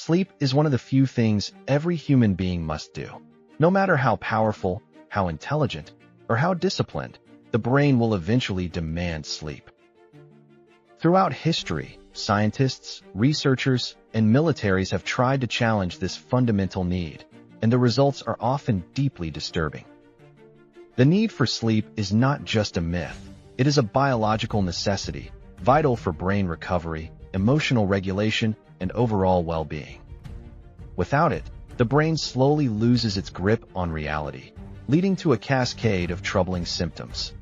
Sleep is one of the few things every human being must do. No matter how powerful, how intelligent, or how disciplined, the brain will eventually demand sleep. Throughout history, scientists, researchers, and militaries have tried to challenge this fundamental need, and the results are often deeply disturbing. The need for sleep is not just a myth. It is a biological necessity, vital for brain recovery, emotional regulation, and overall well-being. Without it, the brain slowly loses its grip on reality, leading to a cascade of troubling symptoms.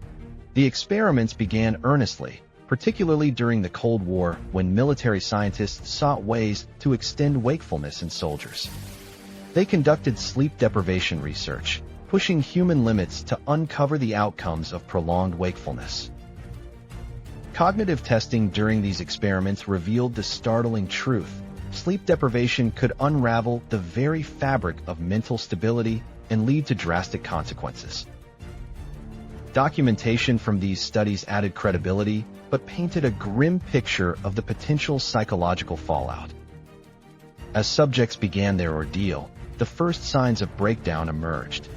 The experiments began earnestly, particularly during the Cold War when military scientists sought ways to extend wakefulness in soldiers. They conducted sleep deprivation research, pushing human limits to uncover the outcomes of prolonged wakefulness. Cognitive testing during these experiments revealed the startling truth. Sleep deprivation could unravel the very fabric of mental stability and lead to drastic consequences. Documentation from these studies added credibility, but painted a grim picture of the potential psychological fallout. As subjects began their ordeal, the first signs of breakdown emerged.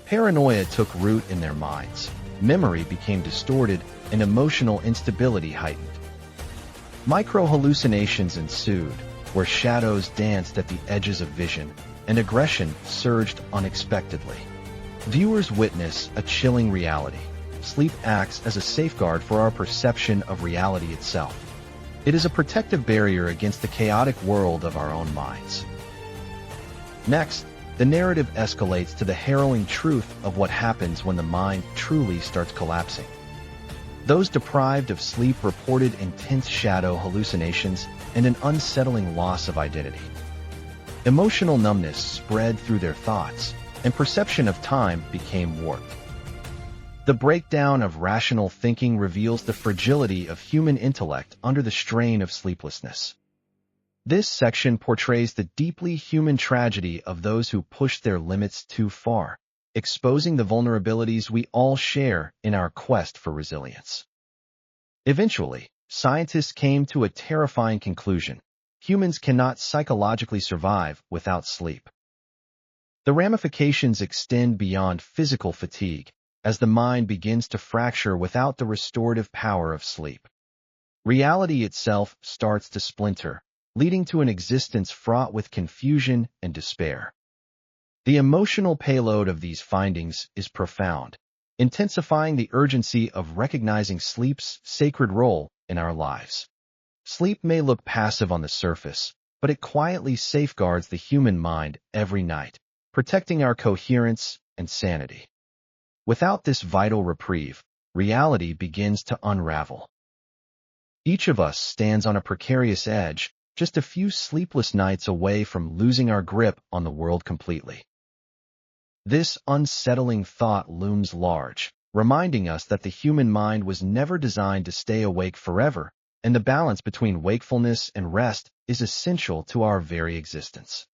Paranoia took root in their minds, memory became distorted, and emotional instability heightened. Micro-hallucinations ensued, where shadows danced at the edges of vision, and aggression surged unexpectedly. Viewers witness a chilling reality. Sleep acts as a safeguard for our perception of reality itself. It is a protective barrier against the chaotic world of our own minds. Next, the narrative escalates to the harrowing truth of what happens when the mind truly starts collapsing. Those deprived of sleep reported intense shadow hallucinations and an unsettling loss of identity. Emotional numbness spread through their thoughts, and perception of time became warped. The breakdown of rational thinking reveals the fragility of human intellect under the strain of sleeplessness. This section portrays the deeply human tragedy of those who push their limits too far, exposing the vulnerabilities we all share in our quest for resilience. Eventually, scientists came to a terrifying conclusion. Humans cannot psychologically survive without sleep. The ramifications extend beyond physical fatigue, as the mind begins to fracture without the restorative power of sleep. Reality itself starts to splinter, leading to an existence fraught with confusion and despair. The emotional payload of these findings is profound, intensifying the urgency of recognizing sleep's sacred role in our lives. Sleep may look passive on the surface, but it quietly safeguards the human mind every night, protecting our coherence and sanity. Without this vital reprieve, reality begins to unravel. Each of us stands on a precarious edge, just a few sleepless nights away from losing our grip on the world completely. This unsettling thought looms large, reminding us that the human mind was never designed to stay awake forever, and the balance between wakefulness and rest is essential to our very existence.